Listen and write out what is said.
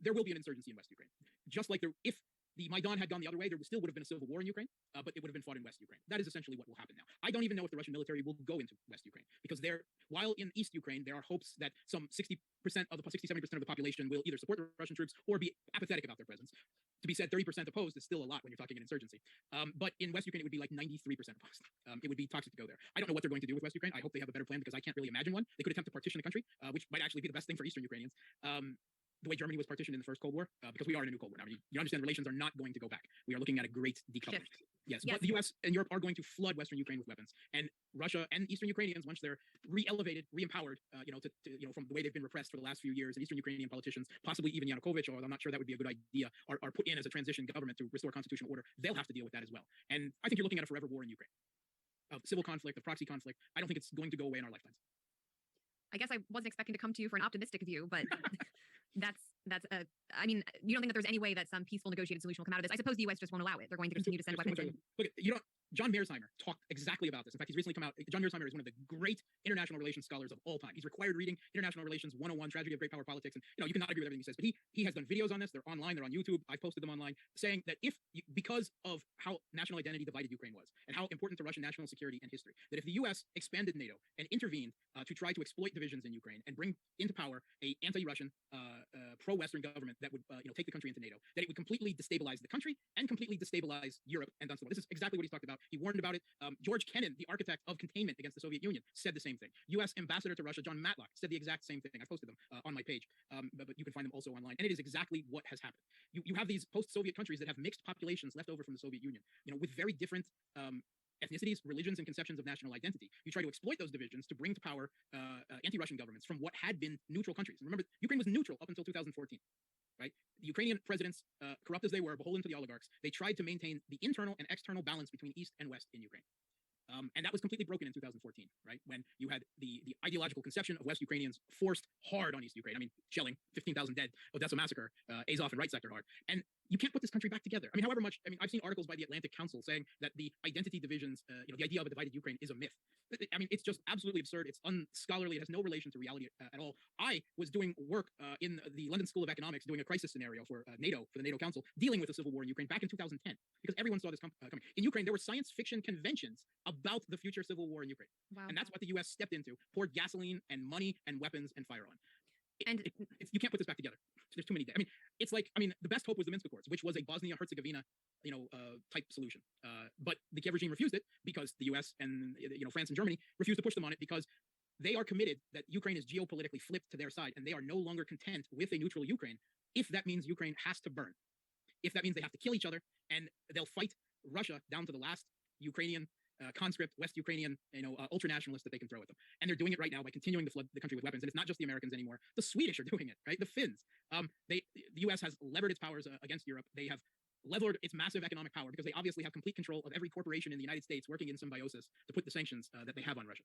there will be an insurgency in West Ukraine. Just like if the Maidan had gone the other way, there still would have been a civil war in Ukraine, but it would have been fought in West Ukraine. That is essentially what will happen now. I don't even know if the Russian military will go into West Ukraine, because while in East Ukraine, there are hopes that some 60% of the 60-70% of the population will either support the Russian troops or be apathetic about their presence. To be said, 30% opposed is still a lot when you're talking an insurgency. But in West Ukraine, it would be like 93% opposed. It would be toxic to go there. I don't know what they're going to do with West Ukraine. I hope they have a better plan, because I can't really imagine one. They could attempt to partition the country, which might actually be the best thing for Eastern Ukrainians. The way Germany was partitioned in the first Cold War, because we are in a new Cold War now. You understand relations are not going to go back. We are looking at a great decoupling. Yes, but the US and Europe are going to flood Western Ukraine with weapons, and Russia and Eastern Ukrainians, once they're re-elevated, re-empowered, from the way they've been repressed for the last few years, and Eastern Ukrainian politicians, possibly even Yanukovych, although I'm not sure that would be a good idea, are put in as a transition government to restore constitutional order. They'll have to deal with that as well. And I think you're looking at a forever war in Ukraine, of civil conflict, of proxy conflict. I don't think it's going to go away in our lifetimes. I guess I wasn't expecting to come to you for an optimistic view, but I mean, you don't think that there's any way that some peaceful negotiated solution will come out of this? I suppose the US just won't allow it. They're going to continue to send weapons in. Look, John Mearsheimer talked exactly about this. In fact, he's recently come out. John Mearsheimer is one of the great international relations scholars of all time. He's required reading International Relations 101, Tragedy of Great Power Politics. And, you cannot agree with everything he says, but he has done videos on this. They're online. They're on YouTube. I've posted them online, saying that because of how national identity divided Ukraine was and how important to Russian national security and history, that if the US expanded NATO and intervened to try to exploit divisions in Ukraine and bring into power a anti-Russian, pro-Western government that would take the country into NATO, that it would completely destabilize the country and completely destabilize Europe and thus the world. This is exactly what he's talked about. He warned about it. George Kennan, the architect of containment against the Soviet Union, said the same thing. U.S. Ambassador to Russia, John Matlock, said the exact same thing. I posted them on my page, but you can find them also online. And it is exactly what has happened. You have these post-Soviet countries that have mixed populations left over from the Soviet Union, with very different ethnicities, religions, and conceptions of national identity. You try to exploit those divisions to bring to power anti-Russian governments from what had been neutral countries. And remember, Ukraine was neutral up until 2014. Right? The Ukrainian presidents, corrupt as they were, beholden to the oligarchs, they tried to maintain the internal and external balance between East and West in Ukraine. And that was completely broken in 2014, right? When you had the ideological conception of West Ukrainians forced hard on East Ukraine. I mean, shelling, 15,000 dead, Odessa massacre, Azov and right sector hard. And you can't put this country back together. I mean, I've seen articles by the Atlantic Council saying that the identity divisions, the idea of a divided Ukraine is a myth. I mean, it's just absolutely absurd. It's unscholarly. It has no relation to reality at all. I was doing work in the London School of Economics, doing a crisis scenario for NATO, for the NATO Council, dealing with the civil war in Ukraine back in 2010, because everyone saw this coming. In Ukraine, there were science fiction conventions about the future civil war in Ukraine. Wow. And that's what the U.S. stepped into, poured gasoline and money and weapons and fire on. You can't put this back together. There's too many. The best hope was the Minsk Accords, which was a Bosnia-Herzegovina, type solution. But the Kiev regime refused it because the U.S. and France and Germany refused to push them on it, because they are committed that Ukraine is geopolitically flipped to their side, and they are no longer content with a neutral Ukraine if that means Ukraine has to burn. If that means they have to kill each other, and they'll fight Russia down to the last Ukrainian conscript, West Ukrainian, ultra-nationalist that they can throw at them. And they're doing it right now by continuing to flood the country with weapons. And it's not just the Americans anymore. The Swedish are doing it, right? The Finns. The U.S. has levered its powers against Europe. They have levered its massive economic power because they obviously have complete control of every corporation in the United States working in symbiosis to put the sanctions that they have on Russia.